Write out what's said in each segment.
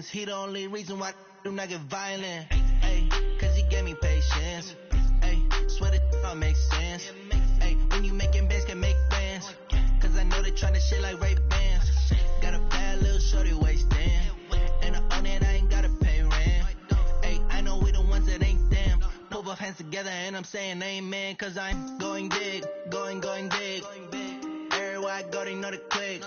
patience. He the only reason why I do not get violent. Ay, cause he gave me patience. Ay, swear that all makes sense. Ay, when you making bands, can make plans. Cause I know they tryna shit like Ray-Bans. Got a bad little shorty wasting. And I own it, I ain't gotta pay rent. Ay, I know we the ones that ain't them. Put both hands together and I'm saying amen. Cause I'm going big, going big. Everywhere I go, they know the click.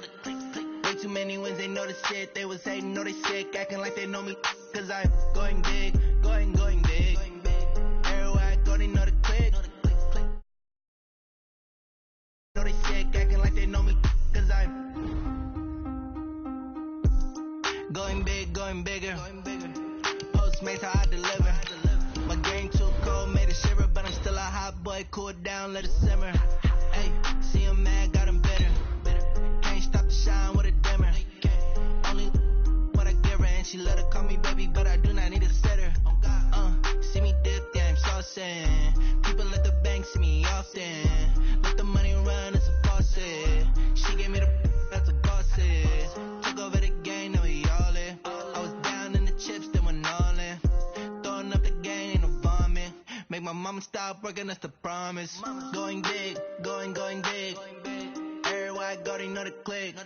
Way too many wins, they know the shit. They was hating, know they sick, acting like they know me. Cause I'm going big, going big. Everywhere I go, they know the click. Know they sick, acting like they know me. Cause I'm going big, going bigger. Postmates, how I deliver. My game too cold, made it shiver. But I'm still a hot boy, cool it down, let it simmer. Hey, see him mad, got him bitter. Can't stop the shine with a dimmer. Only what I give her, and she let her call me baby, but I do not need a sitter. See me dip, yeah, I'm saucing. People at the bank see me often. Let the money run, it's a faucet. She gave me the that's a bosses. Took over the game, now we all in. I was down in the chips, then went all in. Throwing up the game, ain't no vomit. Make my mama stop working, that's the promise. Going big, going big. Everywhere I go, they know the click.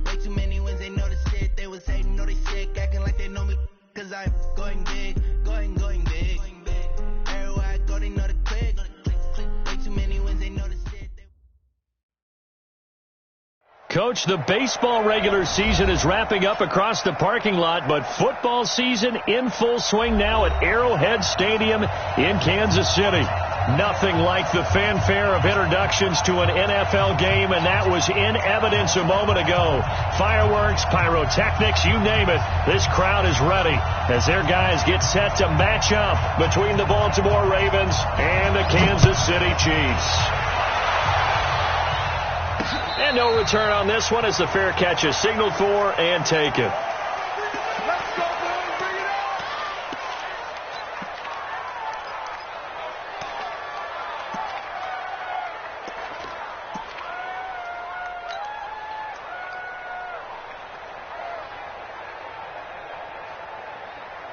Way too many wins, they know the shit. They was hating, know they sick, acting like they know me. Cause I'm going big, going big. Everywhere I go, they know the click. Way too many wins, they know the shit. Coach, the baseball regular season is wrapping up across the parking lot, but football season in full swing now at Arrowhead Stadium in Kansas City. Nothing like the fanfare of introductions to an NFL game, and that was in evidence a moment ago. Fireworks, pyrotechnics, you name it. This crowd is ready as their guys get set to match up between the Baltimore Ravens and the Kansas City Chiefs. And no return on this one as the fair catch is signaled for and taken.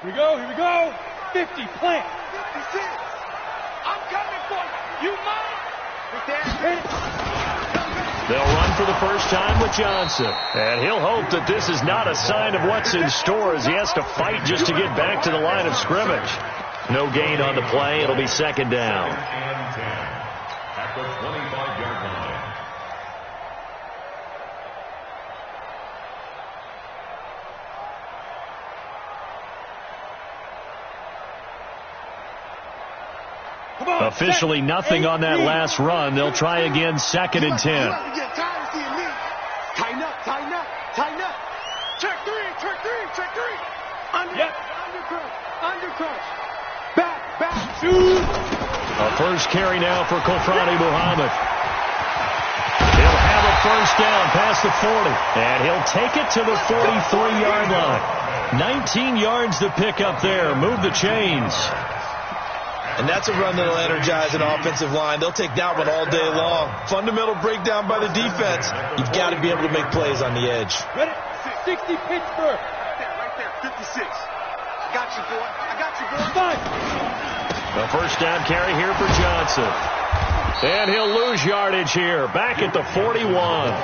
Here we go. 50, plant. 56. I'm coming for you. You mind? They'll run for the first time with Johnson. And he'll hope that this is not a sign of what's in store as he has to fight just to get back to the line of scrimmage. No gain on the play. It'll be second down. At the 25-yard line. Officially nothing on that last run. They'll try again, second and 10. Tighten up. Check three. Undercrush. Back, shoot. A first carry now for Kofrani Muhammad. He'll have a first down past the 40. And he'll take it to the 43-yard line. 19 yards to pick up there. Move the chains. And that's a run that'll energize an offensive line. They'll take that one all day long. Fundamental breakdown by the defense. You've got to be able to make plays on the edge. Ready? 60 Pittsburgh. Right there. 56. I got you, boy. Fine. The first down carry here for Johnson. And he'll lose yardage here. Back at the 41.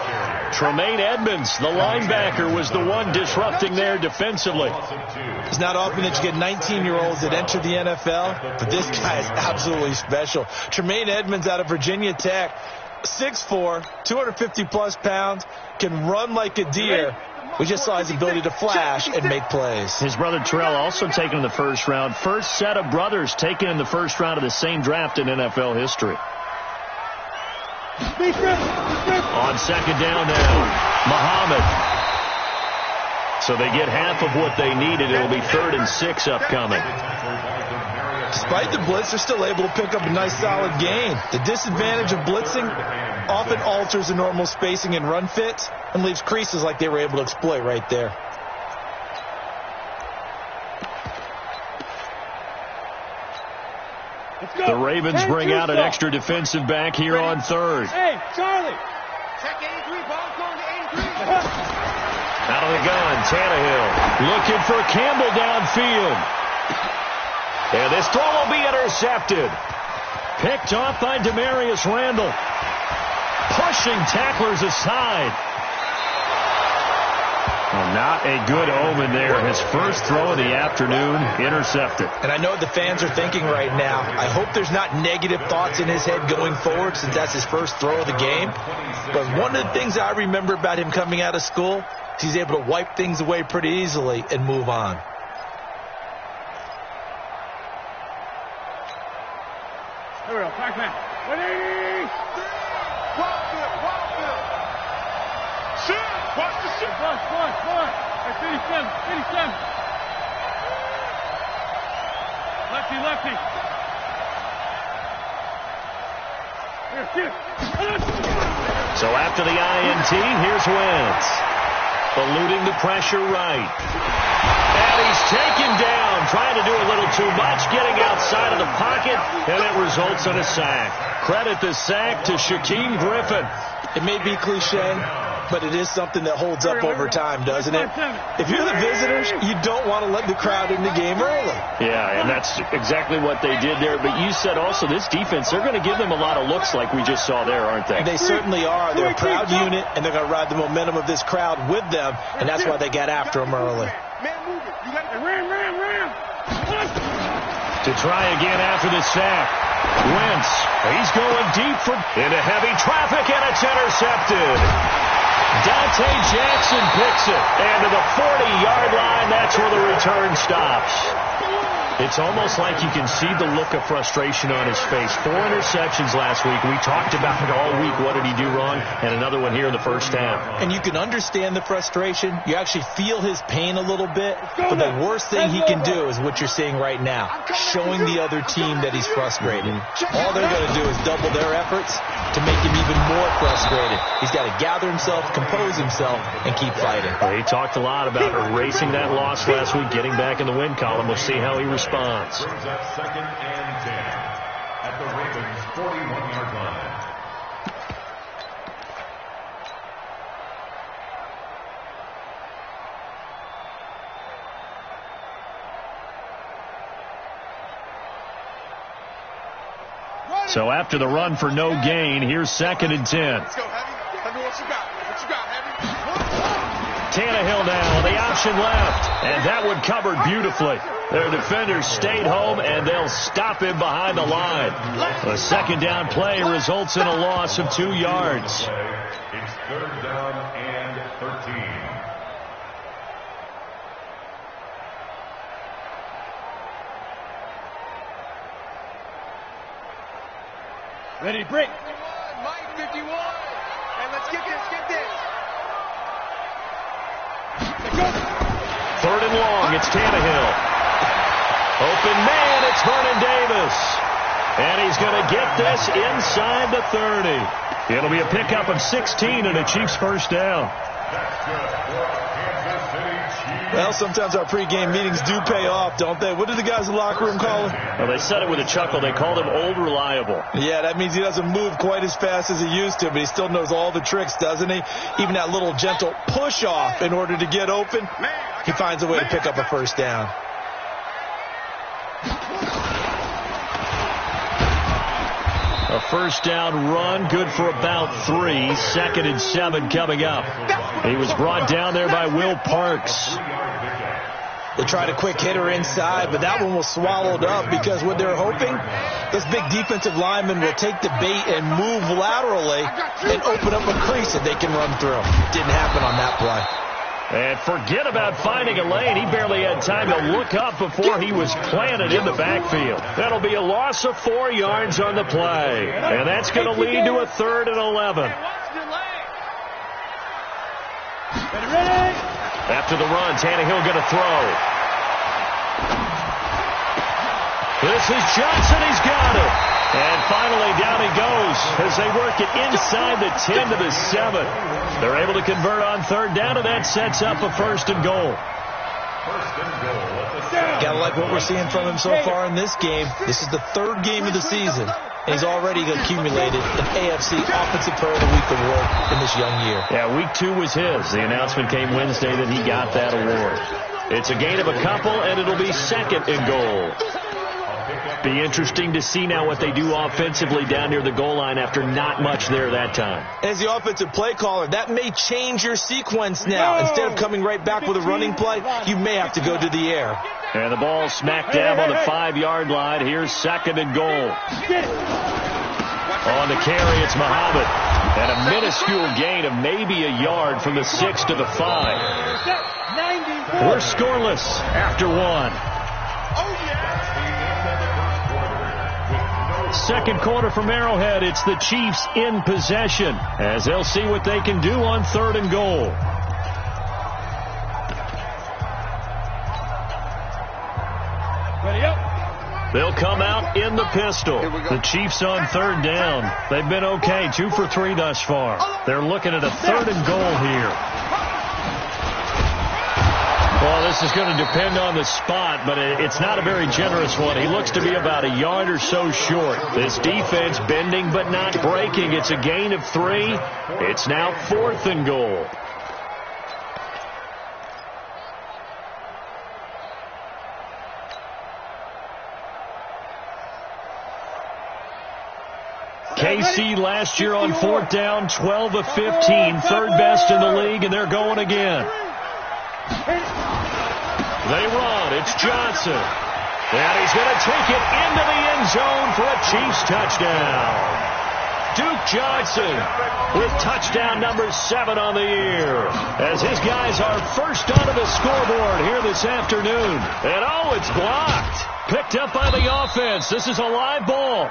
Tremaine Edmonds, the linebacker, was the one disrupting there defensively. It's not often that you get 19-year-olds that enter the NFL, but this guy is absolutely special. Tremaine Edmonds out of Virginia Tech, 6'4", 250-plus pounds, can run like a deer. We just saw his ability to flash and make plays. His brother Terrell also taken in the first round. First set of brothers taken in the first round of the same draft in NFL history. On second down now, Muhammad. So they get half of what they needed. It'll be 3rd and 6 upcoming. Despite the blitz, they're still able to pick up a nice solid gain. The disadvantage of blitzing often alters the normal spacing and run fit and leaves creases like they were able to exploit right there. The Ravens bring out an extra defensive back here on 3rd. Hey, Charlie. Check 83, ball going to 83. Out of the gun, Tannehill looking for Campbell downfield. And this throw will be intercepted. Picked off by Demarius Randall. Pushing tacklers aside. Well, not a good omen there. His first throw of the afternoon intercepted. And I know the fans are thinking right now, I hope there's not negative thoughts in his head going forward since that's his first throw of the game. But one of the things I remember about him coming out of school, he's able to wipe things away pretty easily and move on. Here we go. Pac-Man. Ready? Wild field. Shoot. Watch the shoot. One. Hey, 57. Lefty. Here, shoot. So after the INT, here's Wentz. Eluding the pressure right. And he's taken down, trying to do a little too much, getting outside of the pocket, and it results in a sack. Credit the sack to Shaquem Griffin. It may be cliche, but it is something that holds up over time, doesn't it? If you're the visitors, you don't want to let the crowd in the game early. Yeah, and that's exactly what they did there. But you said also this defense, they're going to give them a lot of looks like we just saw there, aren't they? They certainly are. They're a proud unit, and they're going to ride the momentum of this crowd with them, and that's why they got after them early. Ram. To try again after the sack. Wentz, he's going deep into heavy traffic, and it's intercepted. Dante Jackson picks it. And to the 40-yard line, that's where the return stops. It's almost like you can see the look of frustration on his face. 4 interceptions last week. We talked about it all week. What did he do wrong? And another one here in the first half. And you can understand the frustration. You actually feel his pain a little bit. But the worst thing he can do is what you're seeing right now, showing the other team that he's frustrated. All they're going to do is double their efforts to make him even more frustrated. He's got to gather himself, compose himself, and keep fighting. Well, he talked a lot about erasing that loss last week, getting back in the win column. We'll see how he responds. Second and 10 at the Ravens' 41-yard line. So after the run for no gain, here's second and 10. Let's go, Heavy. Tell me what you got, Heavy. Tannehill now, the option left, and that one covered beautifully. Their defenders stayed home, and they'll stop him behind the line. A second down play results in a loss of 2 yards. It's third down and 13. Ready, break. 51, Mike, 51. And let's get this. Third and long, it's Tannehill. Open man, it's Vernon Davis. And he's going to get this inside the 30. It'll be a pickup of 16 and a Chiefs first down. That's good for Kansas City Chiefs. Well, sometimes our pregame meetings do pay off, don't they? What did the guys in the locker room call him? Well, they said it with a chuckle. They called him Old Reliable. Yeah, that means he doesn't move quite as fast as he used to, but he still knows all the tricks, doesn't he? Even that little gentle push-off in order to get open, he finds a way to pick up a first down. A first down run, good for about 3. Second and 7 coming up. He was brought down there by Will Parks. They tried a quick hitter inside, but that one was swallowed up because what they're hoping, those big defensive linemen will take the bait and move laterally and open up a crease that they can run through. Didn't happen on that play. And forget about finding a lane. He barely had time to look up before he was planted in the backfield. That'll be a loss of 4 yards on the play. And that's going to lead to a 3rd and 11. After the run, Tannehill going to throw. This is Johnson. He's got it. And finally, down he goes as they work it inside the 10 to the 7. They're able to convert on 3rd down, and that sets up a 1st and goal. Gotta like what we're seeing from him so far in this game. This is the third game of the season, and he's already accumulated an AFC Offensive Player of the Week award in this young year. Yeah, week 2 was his. The announcement came Wednesday that he got that award. It's a gain of a couple, and it'll be second and goal. Be interesting to see now what they do offensively down near the goal line after not much there that time. As the offensive play caller, that may change your sequence now. Instead of coming right back with a running play, you may have to go to the air. And the ball smack dab on the 5-yard line. Here's second and goal. On the carry, it's Muhammad. And a minuscule gain of maybe a yard from the 6 to the 5. We're scoreless after 1. Second quarter from Arrowhead. It's the Chiefs in possession as they'll see what they can do on 3rd and goal. They'll come out in the pistol. The Chiefs on 3rd down. They've been okay, 2 for 3 thus far. They're looking at a 3rd and goal here. Well, this is going to depend on the spot, but it's not a very generous one. He looks to be about a yard or so short. This defense bending but not breaking. It's a gain of 3. It's now 4th and goal. KC last year on 4th down, 12 of 15, 3rd best in the league, and they're going again. They run. It's Johnson. And he's going to take it into the end zone for a Chiefs touchdown. Duke Johnson with touchdown number 7 on the year as his guys are first onto the scoreboard here this afternoon. And oh, it's blocked. Picked up by the offense. This is a live ball.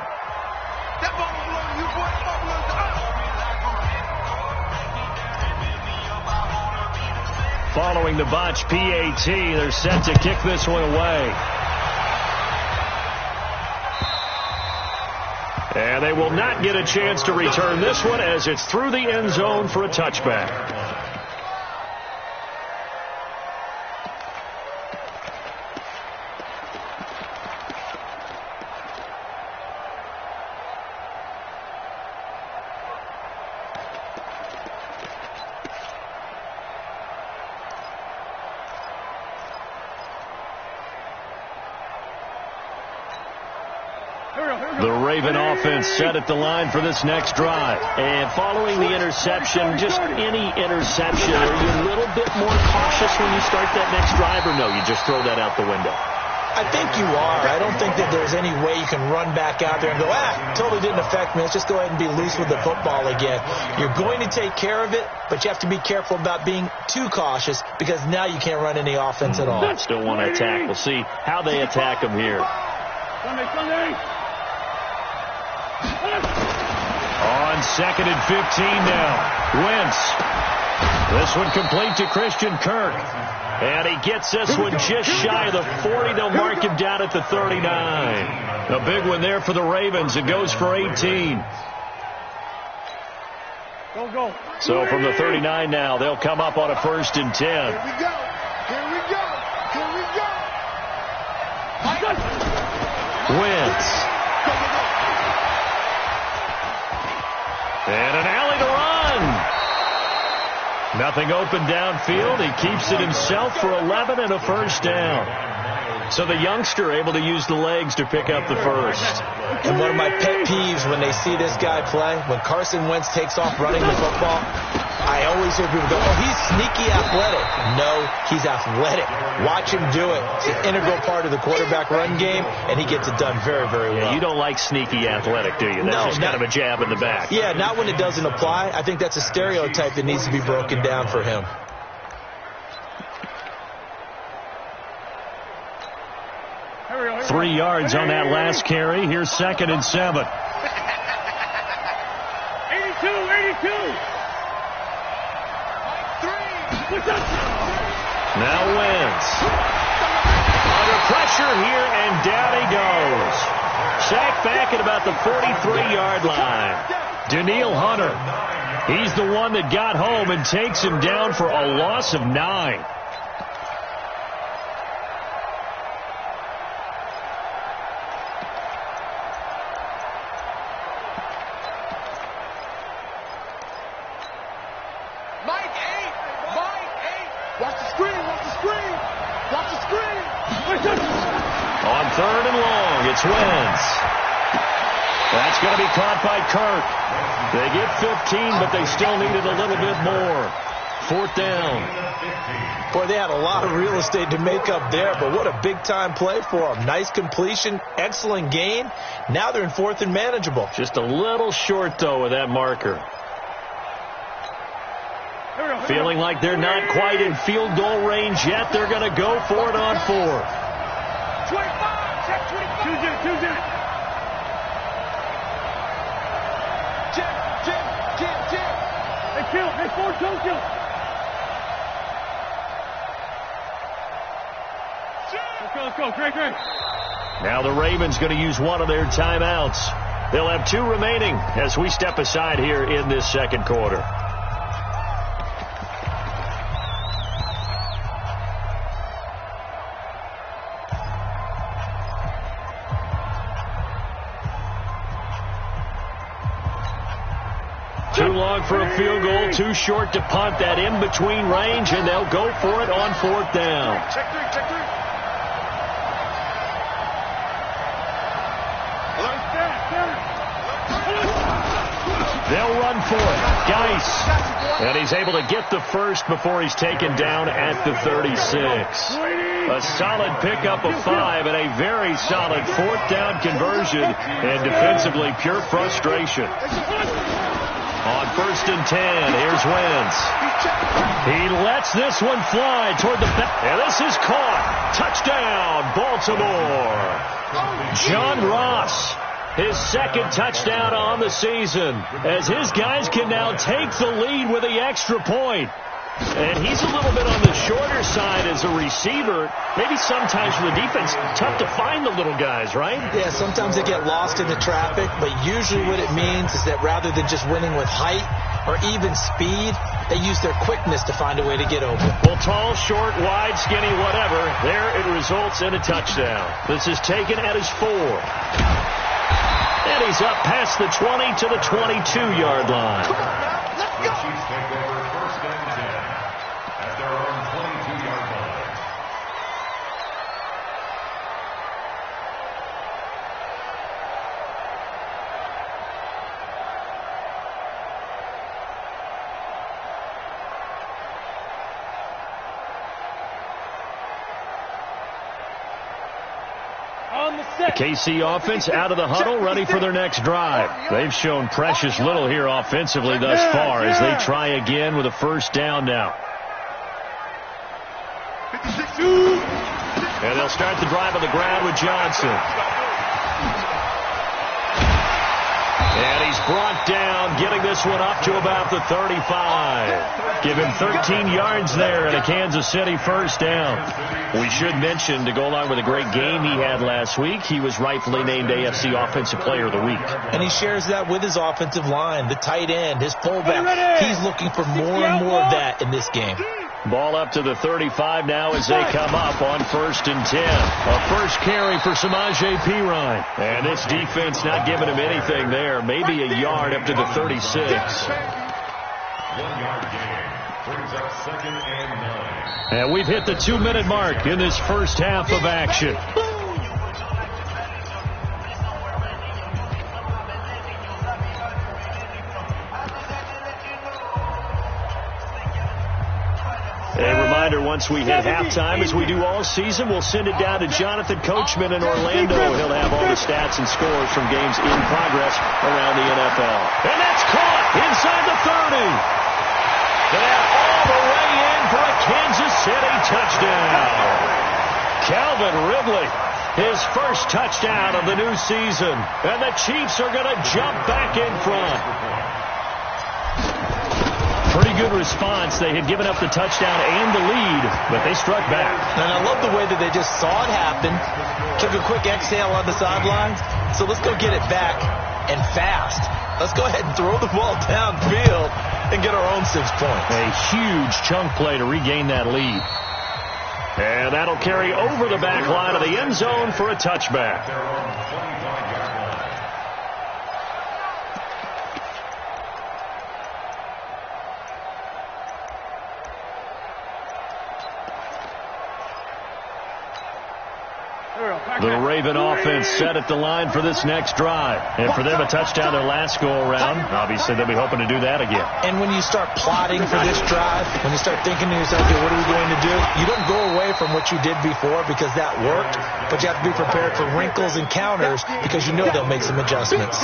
That ball belongs to you, boy. That ball belongs to us. Following the botch PAT, they're set to kick this one away. And they will not get a chance to return this one as it's through the end zone for a touchback. The Raven offense set at the line for this next drive. And following the interception, just any interception, are you a little bit more cautious when you start that next drive, or no, you just throw that out the window? I think you are. I don't think that there's any way you can run back out there and go, totally didn't affect me. Let's just go ahead and be loose with the football again. You're going to take care of it, but you have to be careful about being too cautious because now you can't run any offense at all. Still want to attack. We'll see how they attack them here. Sunday. On 2nd and 15 now. Wentz. This one complete to Christian Kirk. And he gets this one just shy of the 40. They'll mark him down at the 39. A big one there for the Ravens. It goes for 18. Go. So from the 39 now, they'll come up on a 1st and 10. Here we go. Wentz. And an alley to run. Nothing open downfield. He keeps it himself for 11 and a 1st down. So the youngster able to use the legs to pick up the first. And one of my pet peeves when they see this guy play, when Carson Wentz takes off running the football, I always hear people go, oh, he's sneaky athletic. No, he's athletic. Watch him do it. It's an integral part of the quarterback run game, and he gets it done very, very well. Yeah, you don't like sneaky athletic, do you? That's just kind of a jab in the back. Yeah, not when it doesn't apply. I think that's a stereotype that needs to be broken down for him. Three yards on that last carry. Here's 2nd and 7. 82. Now Wentz. Under pressure here, and down he goes. Sacked back at about the 43-yard line. Danielle Hunter. He's the one that got home and takes him down for a loss of 9. On 3rd and long, it's Wentz. That's going to be caught by Kirk. They get 15, but they still needed a little bit more. 4th down. Boy, they had a lot of real estate to make up there, but what a big-time play for them. Nice completion, excellent gain. Now they're in 4th and manageable. Just a little short, though, with that marker. Feeling like they're not quite in field goal range yet. They're going to go for it on 4th. 25, check 25. Jim. Hey, kill. Hey, 4, don't kill. Let's go. Great. Now the Ravens going to use one of their timeouts. They'll have 2 remaining as we step aside here in this second quarter. Too long for a field goal, too short to punt. That in-between range, and they'll go for it on 4th down. Check 3. They'll run for it. Geis. And he's able to get the first before he's taken down at the 36. A solid pickup of 5 and a very solid 4th down conversion. And defensively, pure frustration. On 1st and 10, here's Wentz. He lets this one fly toward the back. And this is caught. Touchdown, Baltimore. John Ross. His 2nd touchdown on the season, as his guys can now take the lead with the extra point. And he's a little bit on the shorter side as a receiver. Maybe sometimes for the defense, tough to find the little guys, right? Yeah, sometimes they get lost in the traffic, but usually what it means is that rather than just winning with height or even speed, they use their quickness to find a way to get open. Well, tall, short, wide, skinny, whatever, there it results in a touchdown. This is taken at his 4. And he's up past the 20 to the 22-yard line. The Chiefs take over 1st and 10 at their own 22-yard line. KC offense out of the huddle, ready for their next drive. They've shown precious little here offensively thus far as they try again with a 1st down now. And they'll start the drive on the ground with Johnson. And he's brought down, getting this one up to about the 35. Give him 13 yards there and a Kansas City 1st down. We should mention, to go along with a great game he had last week, he was rightfully named AFC Offensive Player of the Week. And he shares that with his offensive line, the tight end, his fullback. He's looking for more and more of that in this game. Ball up to the 35 now as they come up on 1st and 10. A first carry for Samaje Perine. And this defense not giving him anything there. Maybe a yard up to the 36. 1 yard gain brings up 2nd and 9. And we've hit the 2-minute mark in this first half of action. A reminder, once we hit halftime, as we do all season, we'll send it down to Jonathan Coachman in Orlando. He'll have all the stats and scores from games in progress around the NFL. And that's caught inside the 30. And all the way in for a Kansas City touchdown. Calvin Ridley, his first touchdown of the new season. And the Chiefs are going to jump back in front. Pretty good response. They had given up the touchdown and the lead, but they struck back. And I love the way that they just saw it happen, took a quick exhale on the sidelines. So let's go get it back and fast. Let's go ahead and throw the ball downfield and get our own 6 points. A huge chunk play to regain that lead. And that'll carry over the back line of the end zone for a touchback. The Raven offense set at the line for this next drive. And for them, a touchdown their last go-around. Obviously, they'll be hoping to do that again. And when you start plotting for this drive, when you start thinking to yourself, okay, what are we going to do? You don't go away from what you did before because that worked, but you have to be prepared for wrinkles and counters because you know they'll make some adjustments.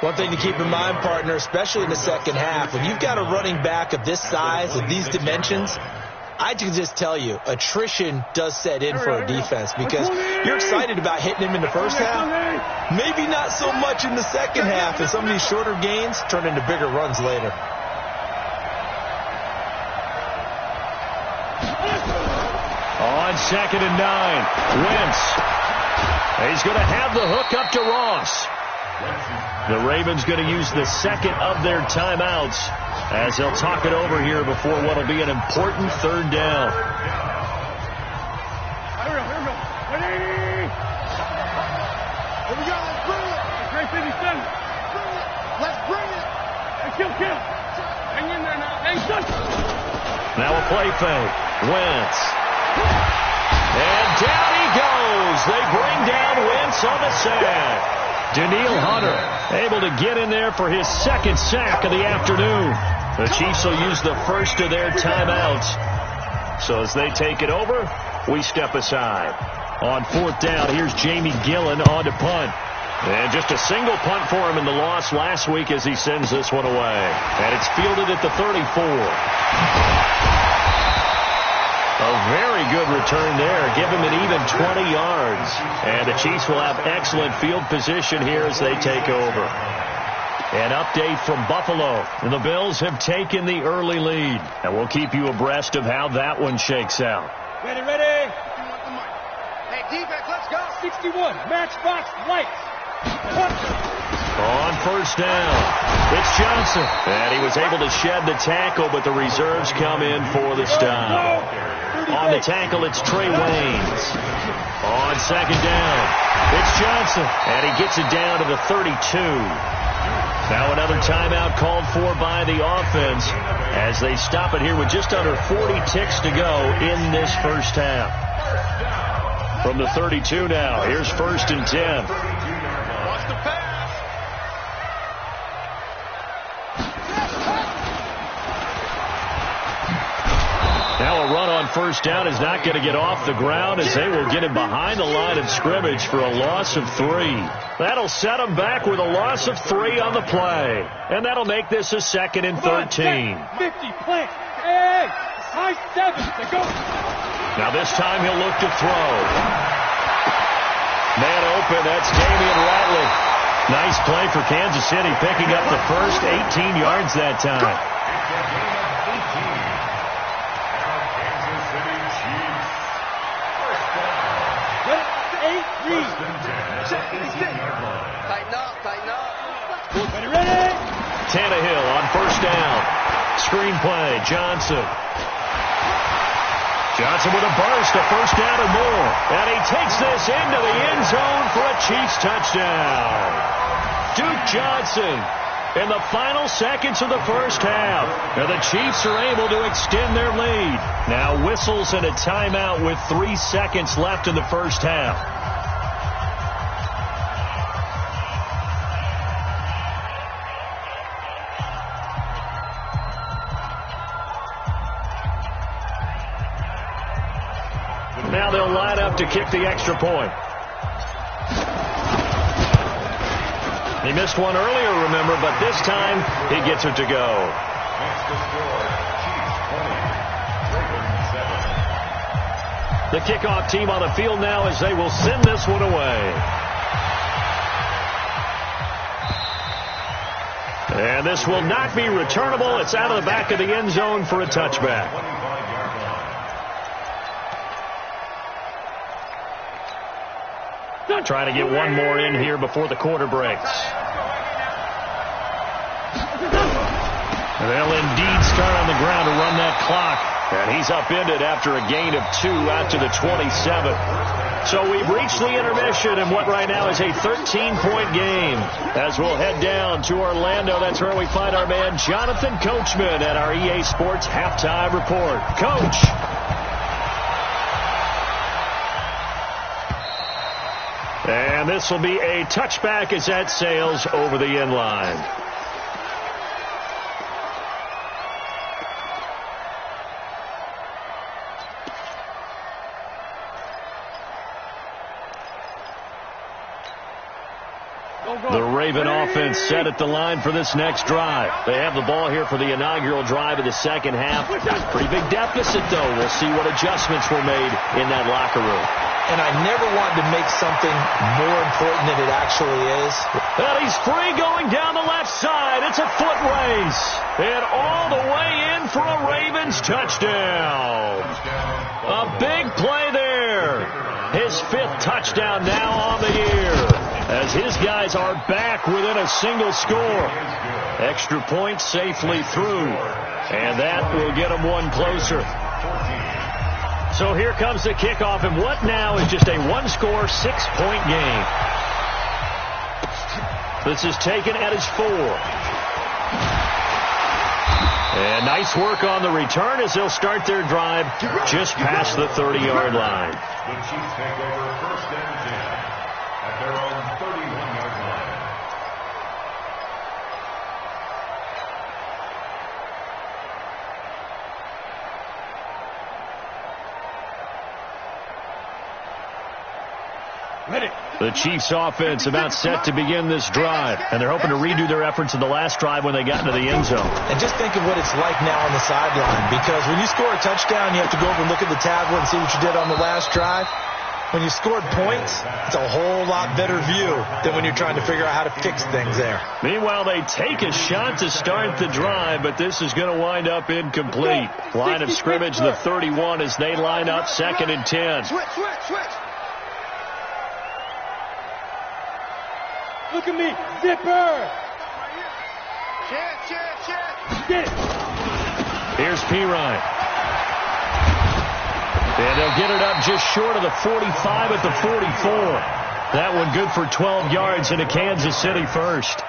One thing to keep in mind, partner, especially in the second half, when you've got a running back of this size, of these dimensions, I can just tell you, attrition does set in for a defense because you're excited about hitting him in the first half. Maybe not so much in the second half, and some of these shorter gains turn into bigger runs later. On 2nd and 9, Wentz. He's going to have the hook up to Ross. The Ravens going to use the second of their timeouts as they'll talk it over here before what will be an important third down. Here we go. Let's bring it. Great 57. Let's bring it. Hey, kill. Hang in there now. Hey, now a play fake. Wentz. And down he goes. They bring down Wentz on the sack. Daniil Hunter able to get in there for his second sack of the afternoon. The Chiefs will use the first of their timeouts. So as they take it over, we step aside. On 4th down, here's Jamie Gillen on to punt. And just a single punt for him in the loss last week as he sends this one away. And it's fielded at the 34. A very good return there. Give him an even 20 yards. And the Chiefs will have excellent field position here as they take over. An update from Buffalo. The Bills have taken the early lead. And we'll keep you abreast of how that one shakes out. Ready. Hey, defense, let's go. 61, matchbox lights. On 1st down, it's Johnson. And he was able to shed the tackle, but the reserves come in for the stop. On the tackle, it's Trey Waynes. On 2nd down, it's Johnson. And he gets it down to the 32. Now another timeout called for by the offense as they stop it here with just under 40 ticks to go in this first half. From the 32 now, here's 1st and 10. Watch the pass. Now a run on 1st down is not going to get off the ground as they will get him behind the line of scrimmage for a loss of 3. That'll set him back with a loss of 3 on the play. And that'll make this a 2nd and 13. 50, plant. Hey, high 7 to go. Now this time he'll look to throw. Man open, that's Damian Ratley. Nice play for Kansas City, picking up the first 18 yards that time. Tighten up. Ready. Tannehill on 1st down. Screen play, Johnson. Johnson with a burst, a 1st down and more. And he takes this into the end zone for a Chiefs touchdown. Duke Johnson in the final seconds of the first half. And the Chiefs are able to extend their lead. Now whistles and a timeout with 3 seconds left in the first half. Now they'll line up to kick the extra point. He missed one earlier, remember, but this time he gets it to go. Next to score, Chiefs 20, Ravens 7. The kickoff team on the field now as they will send this one away. And this will not be returnable. It's out of the back of the end zone for a touchback. Trying to get one more in here before the quarter breaks. They'll indeed start on the ground to run that clock. And he's upended after a gain of 2 out to the 27. So we've reached the intermission in what right now is a 13-point game. As we'll head down to Orlando, that's where we find our man Jonathan Coachman at our EA Sports Halftime Report. Coach. And this will be a touchback as that sails over the end line. The Raven offense set at the line for this next drive. They have the ball here for the inaugural drive of the second half. Pretty big deficit, though. We'll see what adjustments were made in that locker room. And I never wanted to make something more important than it actually is. And he's free going down the left side. It's a foot race. And all the way in for a Ravens touchdown. A big play there. His 5th touchdown now on the year, as his guys are back within a single score. Extra point safely through, and that will get them one closer. So here comes the kickoff, and what now is just a one-score, 6-point game. This is taken at his 4. And nice work on the return as they'll start their drive just past the 30-yard line. The Chiefs take over 1st and 10 at their own 31-yard line. The Chiefs offense about set to begin this drive, and they're hoping to redo their efforts in the last drive when they got into the end zone. And just think of what it's like now on the sideline, because when you score a touchdown, you have to go over and look at the tablet and see what you did on the last drive. When you scored points, it's a whole lot better view than when you're trying to figure out how to fix things there. Meanwhile, they take a shot to start the drive, but this is going to wind up incomplete. Line of scrimmage, the 31, as they line up 2nd and 10. Switch. Look at me. Zipper. Check. Get it. Here's Pirine. And they'll get it up just short of the 45 at the 44. That one good for 12 yards into Kansas City first.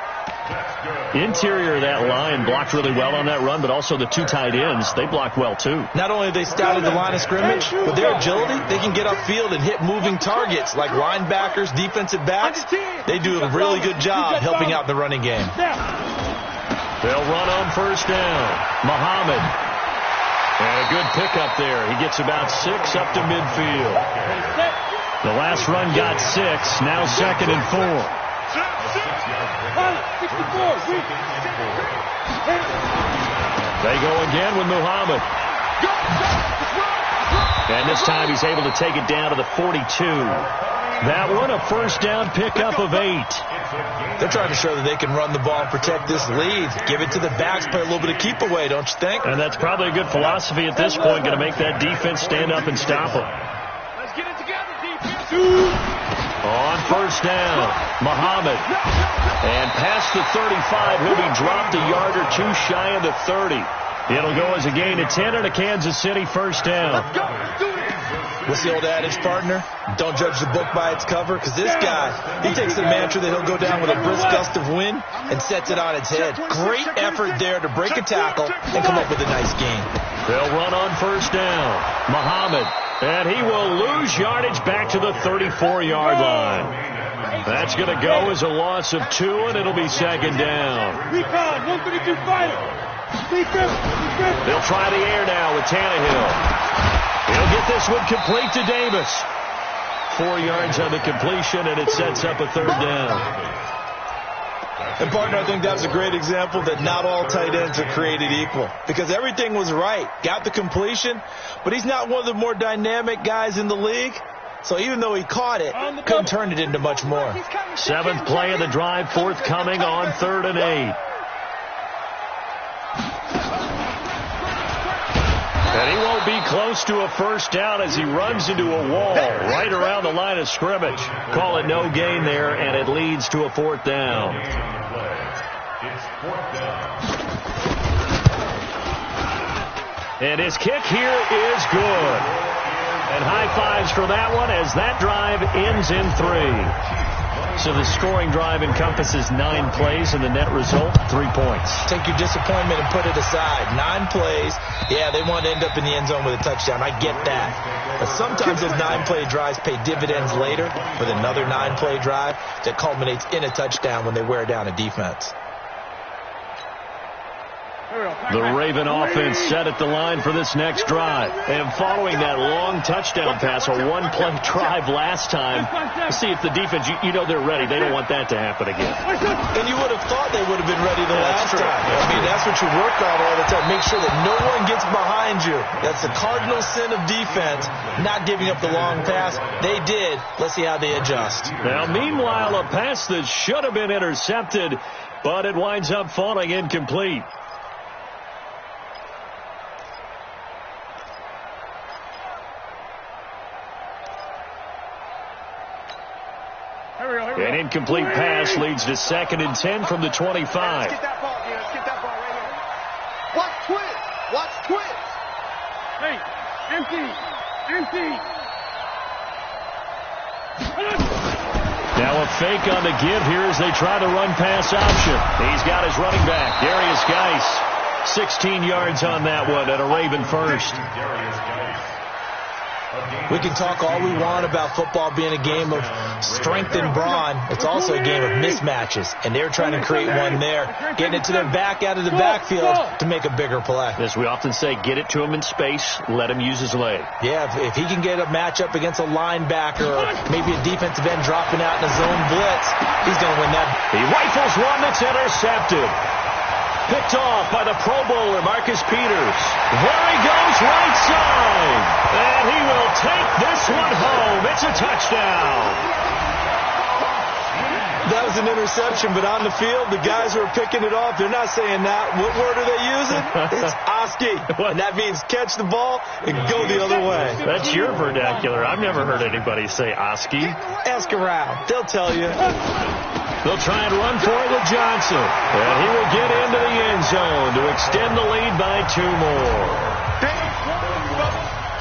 Interior of that line blocked really well on that run, but also the 2 tight ends, they blocked well too. Not only have they scouted the line of scrimmage, with their agility, they can get upfield and hit moving targets like linebackers, defensive backs. They do a really good job helping out the running game. They'll run on 1st down. Muhammad. And a good pickup there. He gets about 6 up to midfield. The last run got 6. Now 2nd and 4. They go again with Muhammad. And this time he's able to take it down to the 42. That one a 1st down pickup of 8. They're trying to show that they can run the ball and protect this lead. Give it to the backs, play a little bit of keep away, don't you think? And that's probably a good philosophy at this point, going to make that defense stand up and stop them. Let's get it together, defense. On 1st down, Muhammad. And past the 35, he'll be dropped a yard or 2 shy of the 30. It'll go as a gain of 10 and a Kansas City 1st down. What's the old adage, partner? Don't judge the book by its cover, because this guy, he takes the mantra that he'll go down with a brisk gust of wind and sets it on its head. Great effort there to break a tackle and come up with a nice gain. They'll run on 1st down. Muhammad. And he will lose yardage back to the 34-yard line. That's going to go as a loss of 2, and it'll be 2nd down. 132 fighter. They'll try the air now with Tannehill. He'll get this one complete to Davis. 4 yards on the completion, and it sets up a 3rd down. And, partner, I think that's a great example that not all tight ends are created equal, because everything was right. Got the completion, but he's not one of the more dynamic guys in the league. So even though he caught it, couldn't turn it into much more. 7th play of the drive, forthcoming on 3rd and 8. And he won't be close to a 1st down as he runs into a wall right around the line of scrimmage. Call it no gain there, and it leads to a 4th down. It's 4th down. And his kick here is good. And high fives for that one as that drive ends in 3. So the scoring drive encompasses 9 plays, and the net result, 3 points. Take your disappointment and put it aside. 9 plays. Yeah, they want to end up in the end zone with a touchdown. I get that. But sometimes those 9-play drives pay dividends later with another 9-play drive that culminates in a touchdown when they wear down a defense. The Raven offense set at the line for this next drive. And following that long touchdown pass, a 1-play drive last time, see if the defense, you know they're ready. They don't want that to happen again. And you would have thought they would have been ready the last time. I mean, that's what you work on all the time. Make sure that no one gets behind you. That's the cardinal sin of defense, not giving up the long pass. They did. Let's see how they adjust. Now, meanwhile, a pass that should have been intercepted, but it winds up falling incomplete. An incomplete pass leads to 2nd and 10 from the 25. Let's get that ball, let's get that ball right here. Watch twist. Watch twist. Hey, empty. Now a fake on the give here as they try the run-pass option. He's got his running back, Darius Geis. 16 yards on that one and a Raven first. We can talk all we want about football being a game of strength and brawn. It's also a game of mismatches, and they're trying to create one there, getting it to their back out of the backfield to make a bigger play. As we often say, get it to him in space, let him use his leg. Yeah, if he can get a matchup against a linebacker or maybe a defensive end dropping out in a zone blitz, he's going to win that. He rifles one that's intercepted. Picked off by the Pro Bowler, Marcus Peters. There he goes, right side. And he will take this one home. It's a touchdown. That was an interception, but on the field, the guys who are picking it off, they're not saying that. What word are they using? It's Oski. And that means catch the ball and go the other way. That's your vernacular. I've never heard anybody say Oski. Ask around. They'll tell you. They'll try and run for it with Johnson. And he will get into the end zone to extend the lead by 2 more.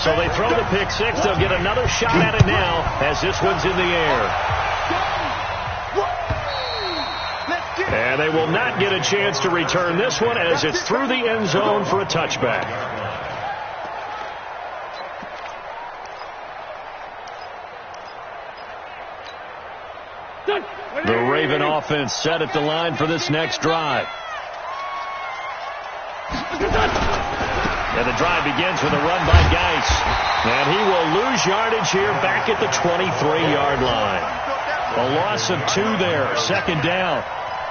So they throw the pick 6. They'll get another shot at it now as this one's in the air. And they will not get a chance to return this one as it's through the end zone for a touchback. The Raven offense set at the line for this next drive. And the drive begins with a run by Geis. And he will lose yardage here back at the 23-yard line. A loss of 2 there, 2nd down.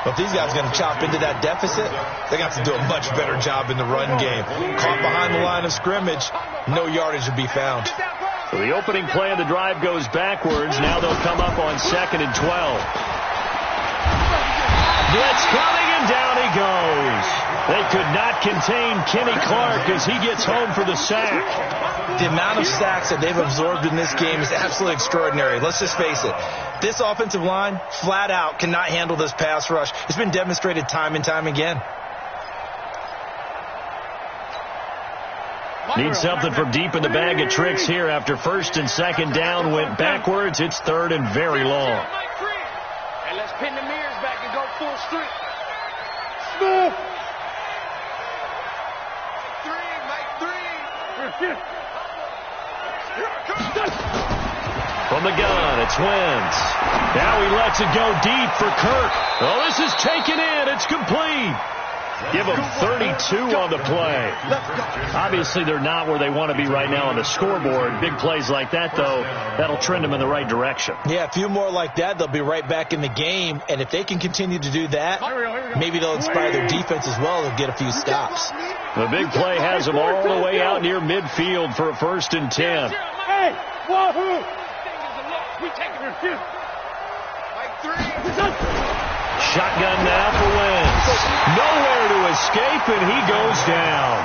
But if these guys are going to chop into that deficit, they're going to have to do a much better job in the run game. Caught behind the line of scrimmage, no yardage to be found. So the opening play of the drive goes backwards. Now they'll come up on 2nd and 12. Blitz coming, and down he goes. They could not contain Kenny Clark as he gets home for the sack. The amount of sacks that they've absorbed in this game is absolutely extraordinary. Let's just face it. This offensive line, flat out, cannot handle this pass rush. It's been demonstrated time and time again. Need something from deep in the bag of tricks here after 1st and 2nd down went backwards. It's 3rd and very long. And let's pin the mirrors back and go full street. Smooth. Make 3. From the gun, it's Wentz. Now he lets it go deep for Kirk. Oh, this is taken in. It's complete. Give them 32 on the play. Obviously, they're not where they want to be right now on the scoreboard. Big plays like that, though, that'll trend them in the right direction. Yeah, a few more like that, they'll be right back in the game. And if they can continue to do that, maybe they'll inspire their defense as well. They'll get a few stops. The big play has them all the way out near midfield for a 1st and 10. Hey, wahoo! We taking your shit. Like 3. Shotgun now for Wentz. Nowhere to escape, and he goes down.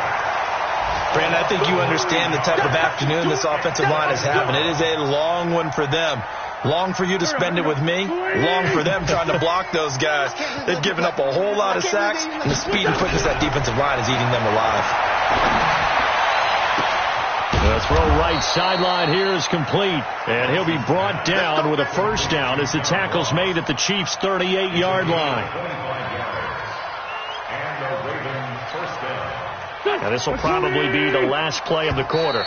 Brandon, I think you understand the type of afternoon this offensive line is having. It is a long one for them. Long for you to spend it with me. Long for them trying to block those guys. They've given up a whole lot of sacks, and the speed and quickness of that defensive line is eating them alive. The throw right sideline here is complete, and he'll be brought down with a first down as the tackle's made at the Chiefs' 38-yard line. Now this will probably be the last play of the quarter.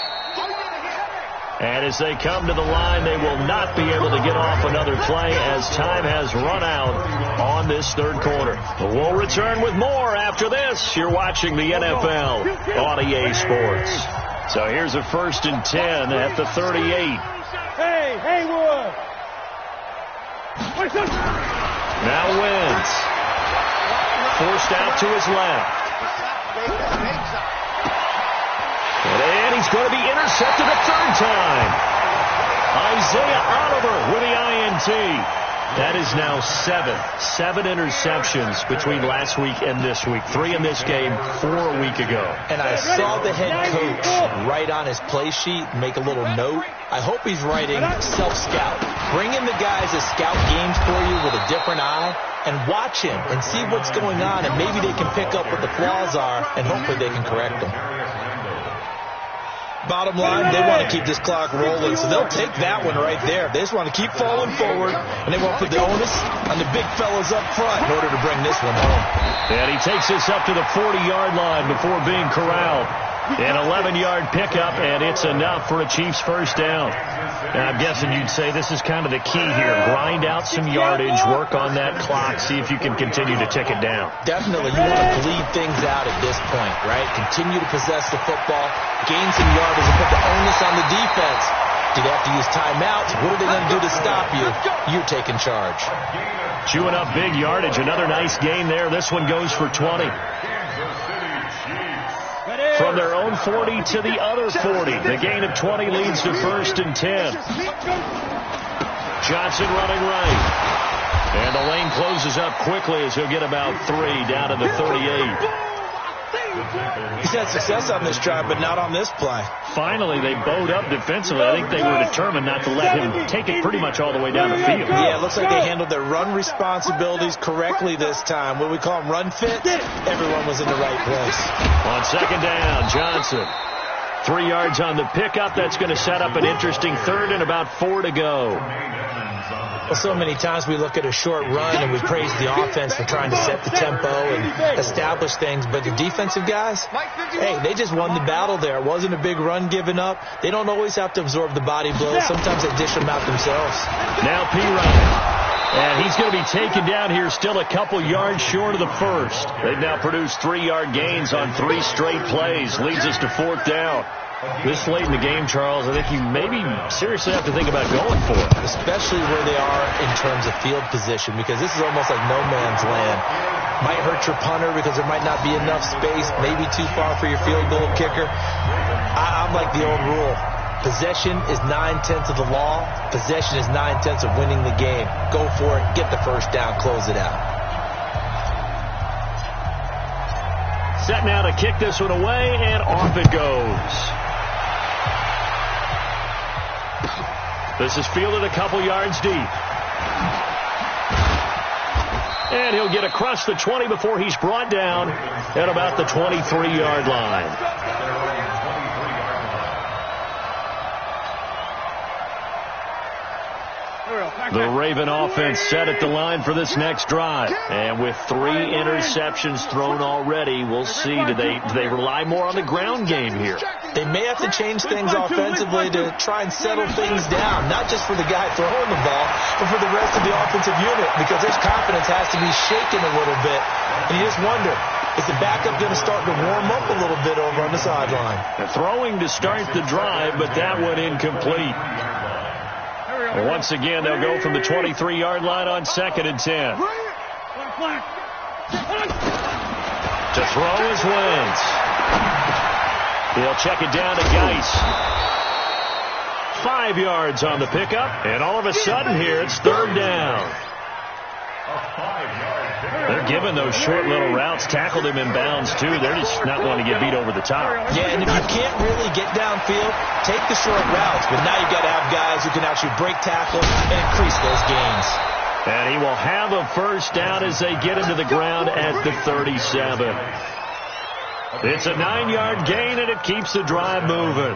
And as they come to the line, they will not be able to get off another play as time has run out on this third quarter. We'll return with more after this. You're watching the NFL on EA Sports. So here's a 1st and 10 at the 38. Hey, Haywood! Now Wentz. Forced out to his left. And he's going to be intercepted a third time. Isaiah Oliver with the INT. That is now 7 interceptions between last week and this week. 3 in this game, 4 a week ago. And I saw the head coach write on his play sheet, make a little note. I hope he's writing self-scout. Bring in the guys that scout games for you with a different eye and watch him and see what's going on, and maybe they can pick up what the flaws are, and hopefully they can correct them. Bottom line, they want to keep this clock rolling, so they'll take that one right there. They just want to keep falling forward, and they won't put the onus on the big fellas up front in order to bring this one home. And he takes this up to the 40-yard line before being corralled. An 11-yard pickup, and it's enough for a Chiefs first down. And I'm guessing you'd say this is kind of the key here. Grind out some yardage, work on that clock, see if you can continue to tick it down. Definitely. You want to bleed things out at this point, right? Continue to possess the football, gain some yardage, and put the onus on the defense. Do they have to use timeouts? What are they going to do to stop you? You're taking charge. Chewing up big yardage. Another nice gain there. This one goes for 20. From their own 40 to the other 40. The gain of 20 leads to 1st and 10. Johnson running right. And the lane closes up quickly as he'll get about 3 down to the 38. He's had success on this drive, but not on this play. Finally, they bowed up defensively. I think they were determined not to let him take it pretty much all the way down the field. Yeah, it looks like they handled their run responsibilities correctly this time. What we call them run fits, everyone was in the right place. On 2nd down, Johnson. 3 yards on the pickup. That's going to set up an interesting 3rd and about 4 to go. Well, so many times we look at a short run and we praise the offense for trying to set the tempo and establish things, but the defensive guys, hey, they just won the battle there. It wasn't a big run given up. They don't always have to absorb the body blows. Sometimes they dish them out themselves. Now P-Ryan. And he's going to be taken down here still a couple yards short of the first. They've now produced 3-yard gains on 3 straight plays. Leads us to 4th down. This late in the game, Charles, I think you maybe seriously have to think about going for it. Especially where they are in terms of field position, because this is almost like no man's land. Might hurt your punter because there might not be enough space, maybe too far for your field goal kicker. I'm like the old rule. Possession is 9/10 of the law. Possession is 9/10 of winning the game. Go for it. Get the first down. Close it out. Set now to kick this one away, and off it goes. This is fielded a couple yards deep. And he'll get across the 20 before he's brought down at about the 23-yard line. The Raven offense set at the line for this next drive. And with 3 interceptions thrown already, we'll see. Do they rely more on the ground game here? They may have to change things offensively to try and settle things down, not just for the guy throwing the ball, but for the rest of the offensive unit, because their confidence has to be shaken a little bit. And you just wonder, is the backup going to start to warm up a little bit over on the sideline? Throwing to start the drive, but that one incomplete. Once again, they'll go from the 23-yard line on 2nd and 10. To throw is Wentz. He'll check it down to Geis. 5 yards on the pickup, and all of a sudden here it's 3rd down. They're giving those short little routes. Tackled him in bounds, too. They're just not wanting to get beat over the top. Yeah, and if you can't really get downfield, take the short routes. But now you've got to have guys who can actually break tackles and increase those gains. And he will have a first down as they get into the ground at the 37. It's a 9-yard gain, and it keeps the drive moving.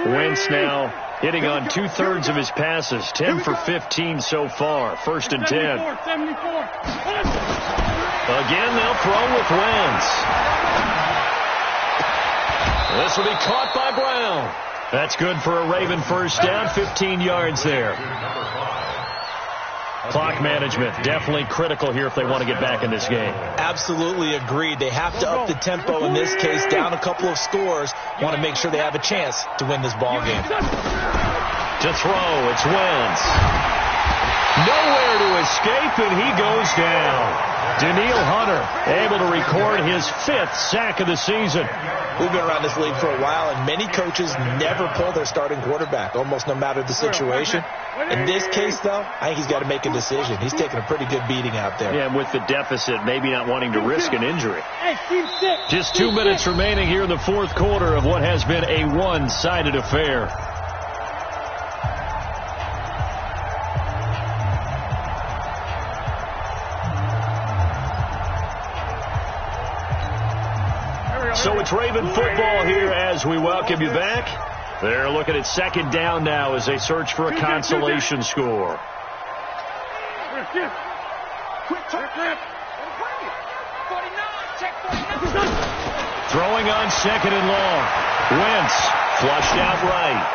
Wentz now hitting on 2/3 of his passes, 10 for 15 so far. 1st and 10. Again, they'll throw with Wentz. This will be caught by Brown. That's good for a Raven first down, 15 yards there. Clock management, definitely critical here if they want to get back in this game. Absolutely agreed. They have to up the tempo in this case, down a couple of scores. Want to make sure they have a chance to win this ball game. To throw, it's Wentz. Nowhere to escape, and he goes down. Daniil Hunter able to record his 5th sack of the season. We've been around this league for a while, and many coaches never pull their starting quarterback, almost no matter the situation. In this case, though, I think he's got to make a decision. He's taking a pretty good beating out there. Yeah, and with the deficit, maybe not wanting to risk an injury. Just 2 minutes remaining here in the 4th quarter of what has been a one-sided affair. So it's Raven football here as we welcome you back. They're looking at 2nd down now as they search for a consolation score. Throwing on 2nd and long. Wentz flushed out right.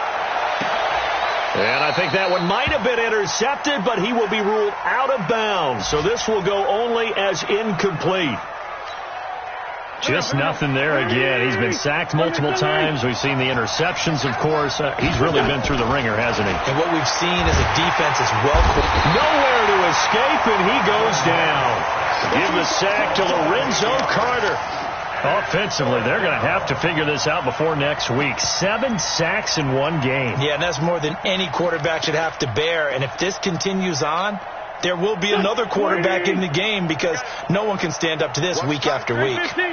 And I think that one might have been intercepted, but he will be ruled out of bounds. So this will go only as incomplete. Just nothing there again. He's been sacked multiple times. We've seen the interceptions, of course. He's really been through the ringer, hasn't he? And what we've seen is a defense is well coordinated. Nowhere to escape, and he goes down. Give the sack to Lorenzo Carter. Offensively, they're going to have to figure this out before next week. 7 sacks in one game. Yeah, and that's more than any quarterback should have to bear. And if this continues on, there will be another quarterback in the game because no one can stand up to this week after week. 3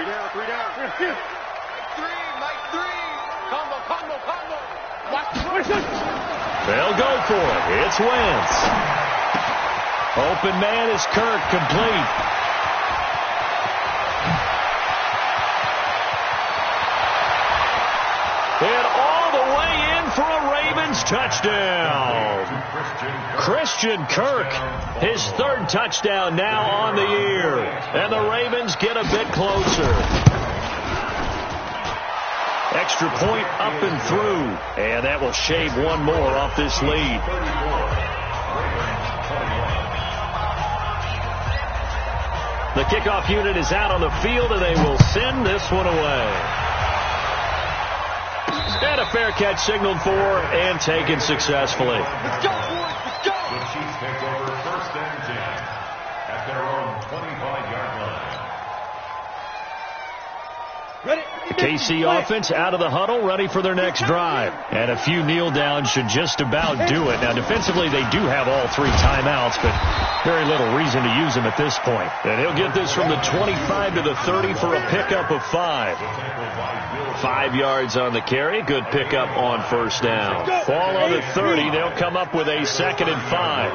down. 3 down. 3, Mike 3. Combo. They'll go for it. It's Wentz. Open man is Kirk, complete. And all the way in for a Ravens touchdown. Christian Kirk, his 3rd touchdown now on the year. And the Ravens get a bit closer. Extra point up and through. And that will shave one more off this lead. The kickoff unit is out on the field, and they will send this one away. And a fair catch signaled for and taken successfully. Let's go, boys. Let's go. The Chiefs take over 1st and 10 at their own 25-yard line. Ready? KC offense out of the huddle, ready for their next drive. And a few kneel downs should just about do it. Now, defensively, they do have all 3 timeouts, but very little reason to use them at this point. And he'll get this from the 25 to the 30 for a pickup of 5. 5 yards on the carry. Good pickup on 1st down. Ball on the 30. They'll come up with a 2nd and 5.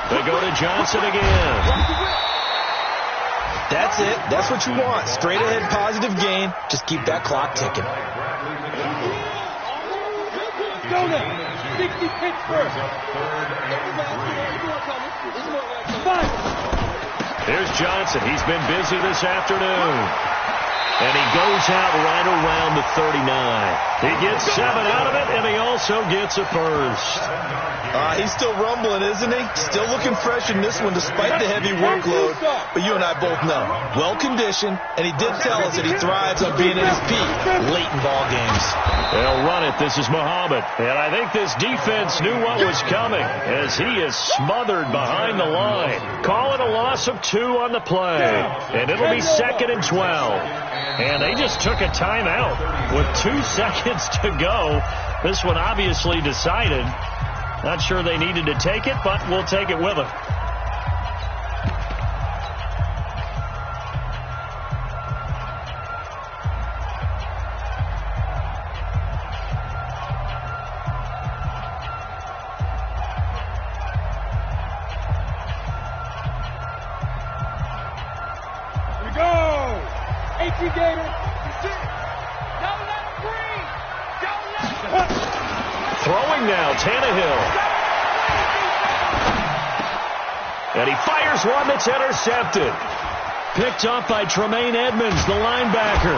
They go to Johnson again. That's it. That's what you want. Straight ahead positive gain. Just keep that clock ticking. Go now. 60 pitch first. Here's Johnson. He's been busy this afternoon. And he goes out right around the 39. He gets 7 out of it, and he also gets a first. He's still rumbling, isn't he? Still looking fresh in this one despite the heavy workload. But you and I both know, well-conditioned, and he did tell us that he thrives on being at his peak late in ball games. They'll run it. This is Muhammad. And I think this defense knew what was coming as he is smothered behind the line. Call it a loss of 2 on the play. And it'll be 2nd and 12. And they just took a timeout with 2 seconds to go. This one obviously decided. Not sure they needed to take it, but we'll take it with them. Gator. That's it. Don't let him breathe. Don't let him. Throwing now, Tannehill. And he fires one that's intercepted. Picked up by Tremaine Edmonds, the linebacker.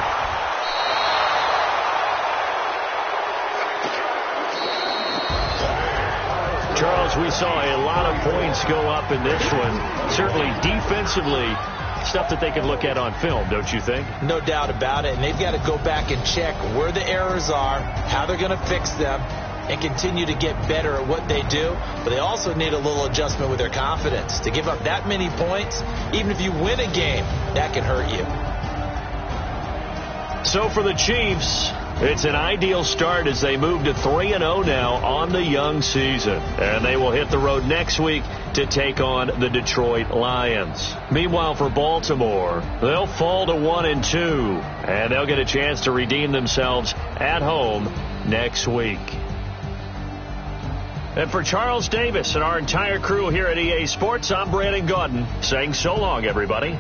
Charles, we saw a lot of points go up in this one. Certainly defensively, stuff that they can look at on film, don't you think? No doubt about it. And they've got to go back and check where the errors are, how they're going to fix them, and continue to get better at what they do. But they also need a little adjustment with their confidence. To give up that many points, even if you win a game, that can hurt you. So for the Chiefs, it's an ideal start as they move to 3-0 now on the young season. And they will hit the road next week to take on the Detroit Lions. Meanwhile, for Baltimore, they'll fall to 1-2, and they'll get a chance to redeem themselves at home next week. And for Charles Davis and our entire crew here at EA Sports, I'm Brandon Gaudin saying so long, everybody.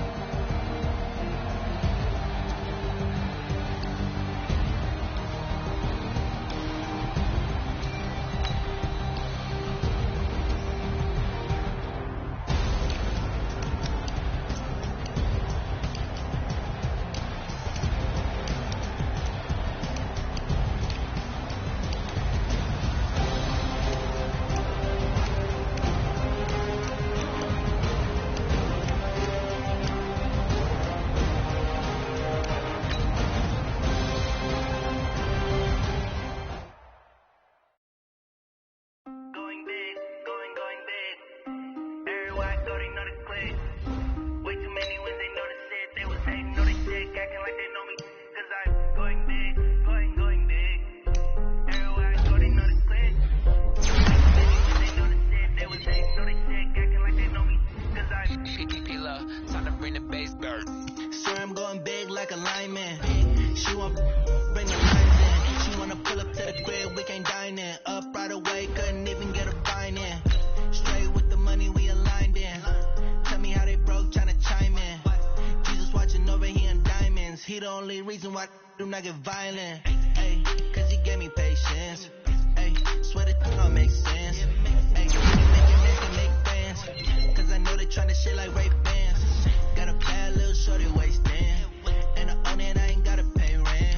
Get violent, ay, cause he gave me patience, ay, swear that don't make sense, ay, make fans, cause I know they tryna shit like Ray Bans, got a bad little shorty wasting, and I own it, I ain't gotta pay rent,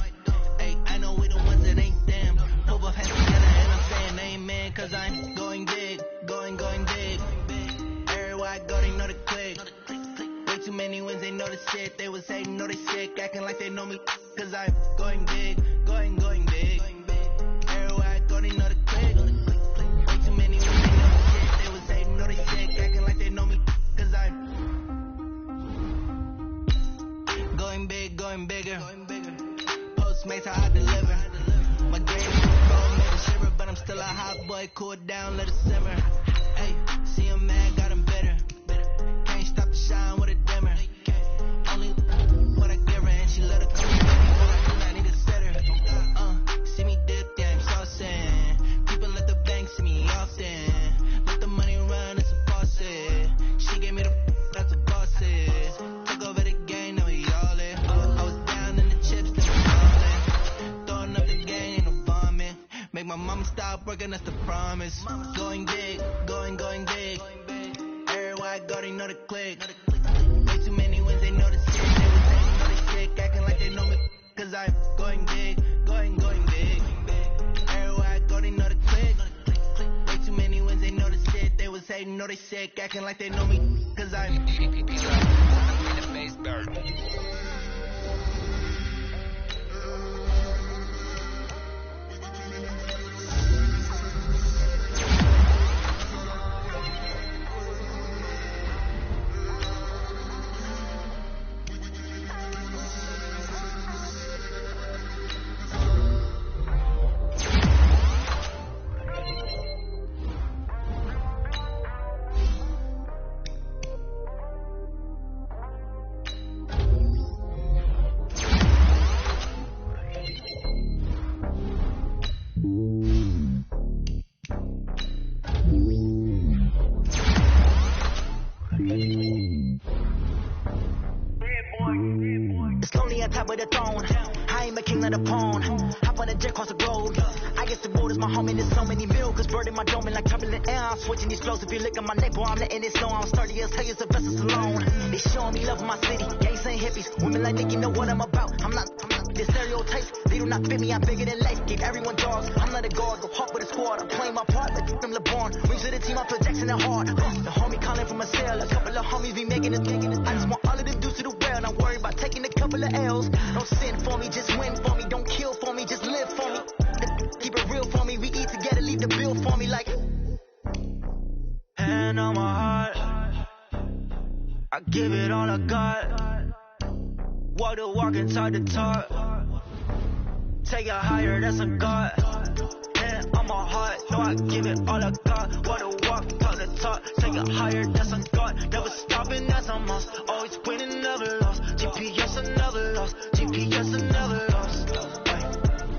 ay, I know we the ones that ain't them, put both hands together and I'm saying amen, cause I'm going big, going big, everywhere I go they know the click, way too many wins, they know the shit, they was hating, know they sick, acting like they know me. Cause I'm going big, going big. Everywhere I go, they know the click. Way too many when they know the shit. They was hating, know they sick, acting like they know me. Cause I'm going big, going bigger. Postmates, how I deliver. My game is cold, made a shiver, but I'm still a hot boy. Cool it down, let it simmer. Hey, see him mad, got him bitter. Can't stop the shine with a dimmer. Only what I give her, and she let her come. My mama stopped working, that's the promise. Going big, going big. Everywhere I go, they know the click. Way too many wins, they know the shit. They was hating, know they sick, acting like they know me. Cause I'm going big, going big. Everywhere I go, they know the click. Way too many wins, they know the shit. They was hating, know they sick, acting like they know me. Cause I'm king of the pawn. Hop on a jet across the globe. I guess the road is my home and there's so many mil. Cause bird in my dome and like turbulent air. I'm switching these flows. If you look at my neck, boy, I'm letting it snow. I'm sturdy as hell as a vessel alone. They showing me love in my city. Gangs and hippies. Women like think you know what I'm about. I'm not the stereotypes. They do not fit me. I'm bigger than life. Give everyone dogs. I'm not a guard. Go hawk with a squad. I'm playing my part like them LeBron. Rings to the team. I feel Jackson and hard. The homie calling from a cell. A couple of homies be making it. I just want all of them dudes to the well. Not worried about taking a couple of L's. Don't sin for me. Just win for me. Don't kill for me. Just live for me. Keep it real for me. We eat together. Leave the bill for me like. Hand on my heart. I give it all I got. Walk the walk and talk the talk. Take it higher, that's a God. Hand on my heart, no, I give it all I got. Walk the walk, talk the talk. Take it higher, that's a God. Never stopping, that's a must. Always winning, never lost. GPS, I never lost. GPS, I never lost.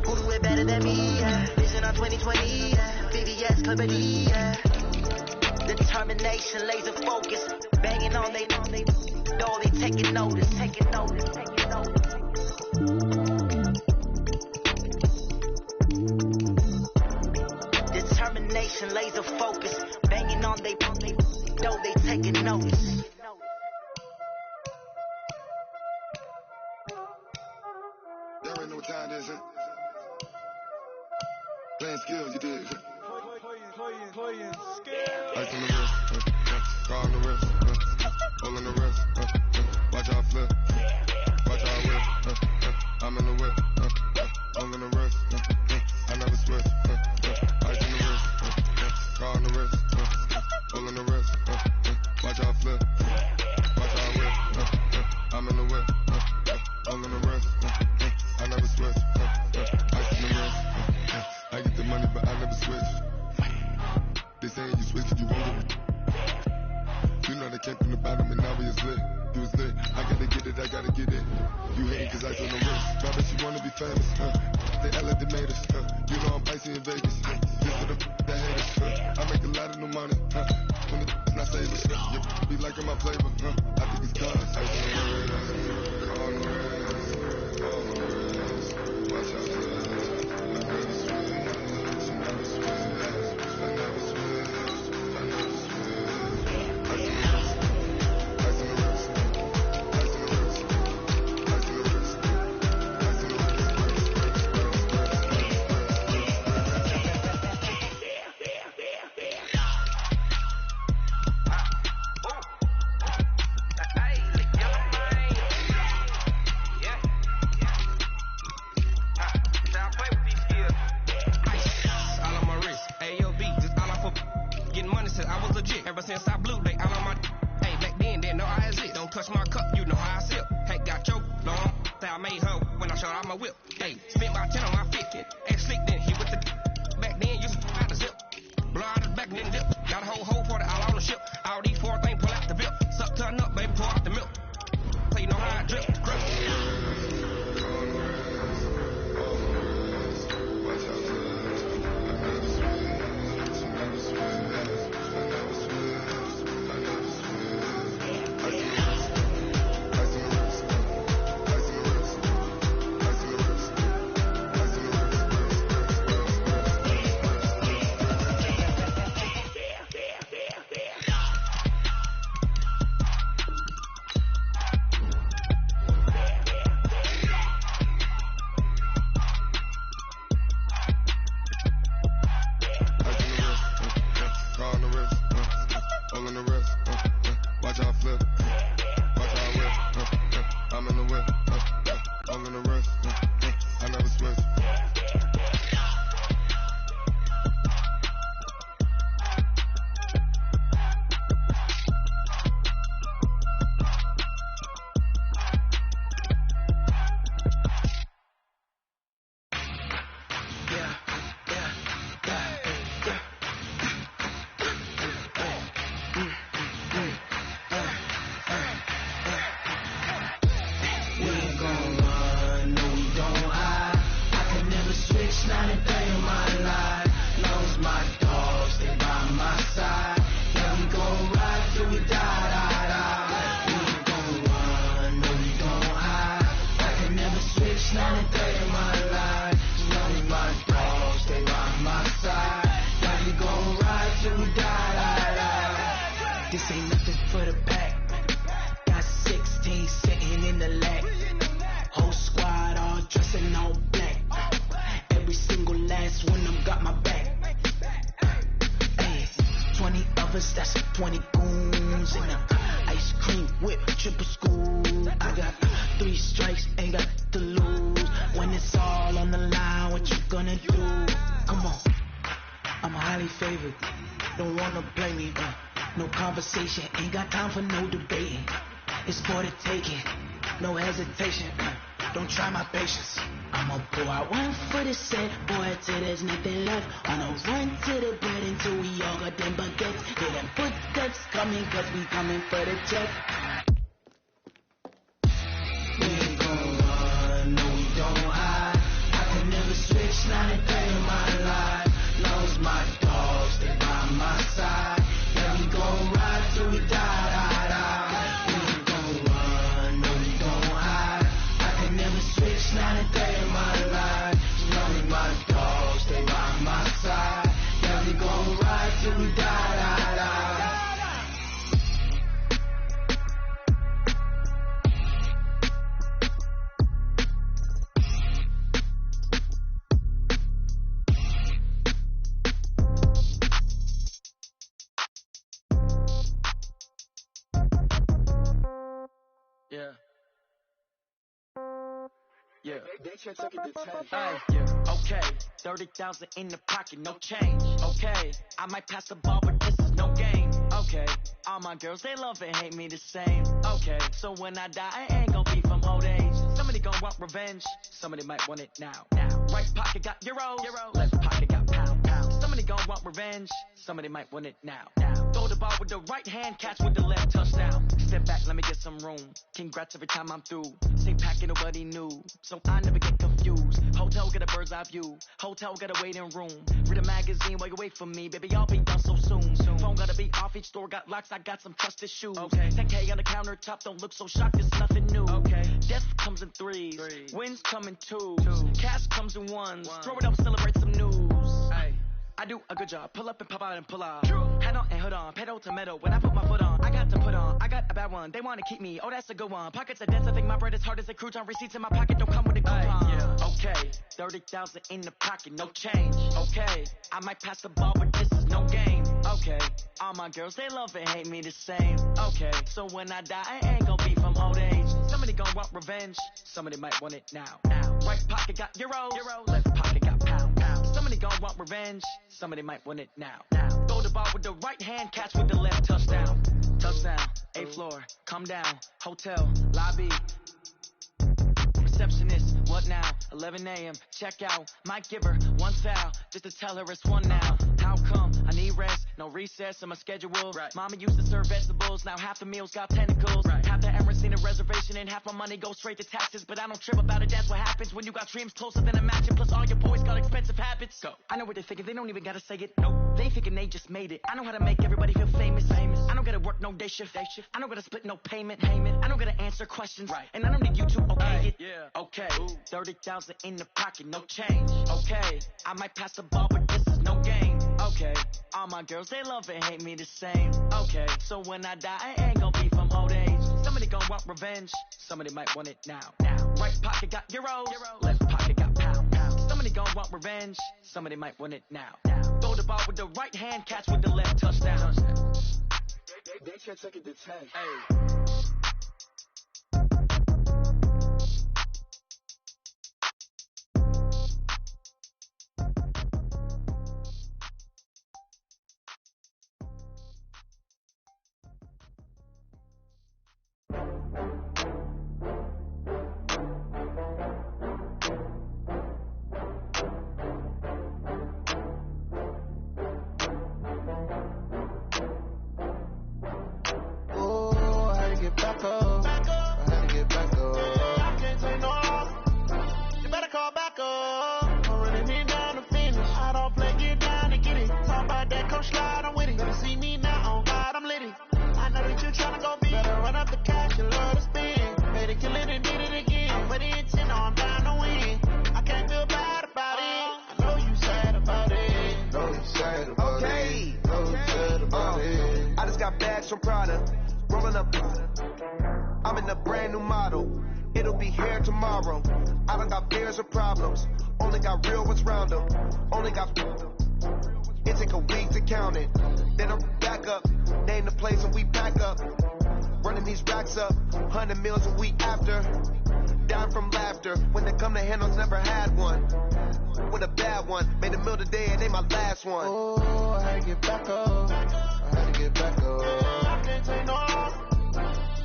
Who do it better than me? Yeah. Vision on 2020, yeah. VVS, Clippity, yeah. Determination, laser focus. Banging on they know they taking notice. Determination, laser focus. Banging on they know they taking notice. Y'all already know what time it is, huh? Playing skills, you did. Playing Ice on the wrist, car on the wrist, hole in the wrist, watch how I flip, watch how I whip, I'm in the whip, hole in the wrist, I never switch, ice on the wrist, car on the wrist, hole in the wrist, watch how I flip, watch how I whip, I'm in the whip, hole in the wrist, I never switch, ice on the wrist, I get the money but I never switch. They saying you switch cause you want it. You know they came from the bottom and now we is lit. You was lit, I gotta get it. You hating cause I on the wrist. Try that you wanna be famous, They act like they made us, You know I'm icy in Vegas, This for the that hate us, I make a lot of new money, When it's not stable, You be liking my flavor, I think it's cause ice on the wrist, on the wrist, on the wrist. Watch out for this, I never switch, I never switch. brothers, that's 20 goons. And ice cream whip, triple school. I got 3 strikes, ain't got to lose. When it's all on the line, what you gonna do? Come on, I'm highly favored. Don't wanna blame me, no conversation. Ain't got time for no debating. It's for the taking, no hesitation. Don't try my patience. I'ma pour out one for the set, boy, till there's nothing left. On a run to the bread until we all got them baguettes. Hear them footsteps coming, cause we coming for the check. We ain't gon' run, no we don't hide. I can never switch, not a day in my life. Lost my dogs, they by my side. Yeah, we gon' ride till we die. Not a day in my life. You know me, my dogs, stay by my side. Yeah, we gon' ride till we die. Yeah. Yeah, they took it to 10. Yeah, okay. 30,000 in the pocket, no change. Okay, I might pass the ball, but this is no game. Okay, all my girls, they love and hate me the same. Okay, so when I die, I ain't gon' be from old age. Somebody gon' want revenge, somebody might want it now. Right pocket got euros, left pocket got pound. Somebody gon' want revenge, somebody might want it now. Throw the ball with the right hand, catch with the left, touchdown. Step back, let me get some room. Congrats every time I'm through. Same packet, nobody knew, so I never get confused. Hotel get a bird's eye view. Hotel get a waiting room. Read a magazine while you wait for me, baby. I'll be done so soon. Phone gotta be off, each store got locks. I got some trusted shoes. Okay. 10K on the countertop, don't look so shocked. It's nothing new. Okay. Death comes in threes. Wins come in twos. Cash comes in ones. Throw it up, celebrate some news. Hey. I do a good job, pull up and pop out and pull off. Head on and hood on, pedal to metal. When I put my foot on, I got to put on. I got a bad one, they wanna keep me. Oh, that's a good one. Pockets are dense, I think my bread is hard as a crouton. Receipts in my pocket don't come with a coupon. Yeah. Okay, 30,000 in the pocket, no change. Okay, I might pass the ball, but this is no game. Okay, all my girls, they love and hate me the same. Okay, so when I die, I ain't gon' be from old age. Somebody gon' want revenge, somebody might want it now. Right pocket got euros, left pocket got pound. Somebody gon' want revenge, somebody might want it now. Throw the ball with the right hand, catch with the left, touchdown. Touchdown, 8th floor, come down, hotel, lobby. Receptionist, what now? 11 a.m., check out. Might give her one foul, just to tell her it's one now. How come? I need rest, no recess in my schedule. Right. Mama used to serve vegetables, now half the meals got tentacles. Right. Half the Emirates need a reservation and half my money goes straight to taxes. But I don't trip about it, that's what happens when you got dreams closer than a matching. Plus all your boys got expensive habits. Go. I know what they're thinking, they don't even gotta say it. Nope. They thinking they just made it. I know how to make everybody feel famous. I don't gotta work no day shift. I don't gotta split no payment. I don't gotta answer questions. Right. And I don't need you to okay it. Yeah. Okay, 30,000 in the pocket, no change. Okay, I might pass the ball, but this is no game. Okay, all my girls, they love and hate me the same. Okay, so when I die, I ain't gon' be from old age. Somebody gon' want revenge, somebody might want it now. Right pocket got euros, left pocket got pound. Somebody gon' want revenge, somebody might want it now. Throw the ball with the right hand, catch with the left, touchdown. They can't take it to 10. Hey. I'm in a brand new model. It'll be here tomorrow. I done got fears or problems. Only got real ones round them. Only got It take a week to count it. Then I'm back up, name the place and we pack up. Running these racks up, 100 meals a week after. Dying from laughter, when they come to handles, never had one. With a bad one, made a meal today and ain't my last one. Oh, I had to get back up, I had to get back up. I can't take no off,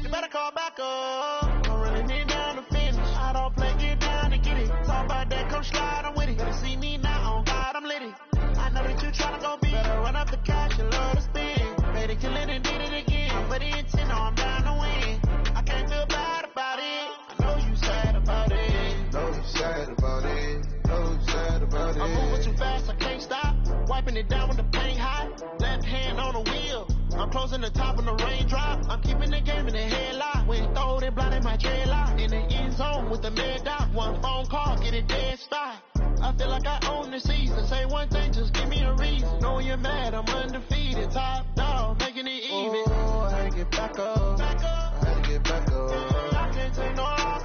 you better call back up. Don't really need down to finish, I don't play, get down to get it. Talk about that, come slide, I'm with it. Better see me now, on God, I'm litty. I know that you tryna go big, better run up the cash and love to spin. Made it, kill it and did it again, but the intent, no, I'm down to win. I can't feel bad about it, I know you sad about it. Know you sad about it, know you sad about it. I'm moving too fast, I can't stop, wiping it down with the paint hot. Left hand on the wheel, I'm closing the top of the raindrop. I'm keeping the game in the headlock. When throw it blind in my dreadlock. In the end zone with the mad dot. One phone call, get a dead spot. I feel like I own the season. Say one thing, just give me a reason. Know you're mad, I'm undefeated. Top dog, making it even. Oh, I had to get back up. I had to get back up. I can't take no off.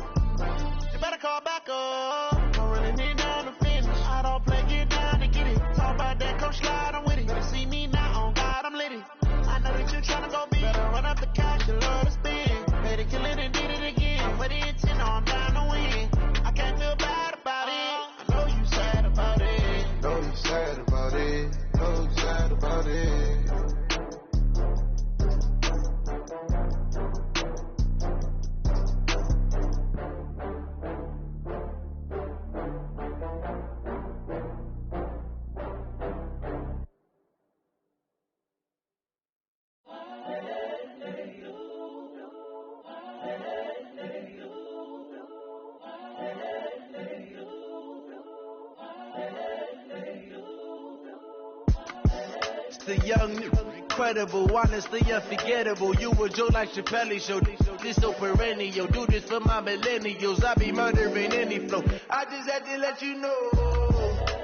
You better call back up. Don't really need down to finish. I don't play, get down to get it. Talk about that, come slide, I'm with it. Better see me now, on God, I'm litty. I know that you tryna go big. Better run up the cash, you love to spin. Made it, kill it and did it again. But the intent, no, I'm down to win. I can't feel bad about it. I know you sad about it. Know you sad about it. Know you sad about it. The young, incredible, honestly unforgettable. You were Joe like Chappelle show. This so perennial. Do this for my millennials. I be murdering any flow. I just had to let you know.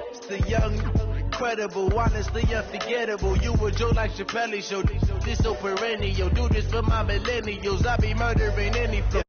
It's the young, incredible, honestly unforgettable. You were Joe like Chappelle show. This so perennial. Do this for my millennials. I be murdering any flow.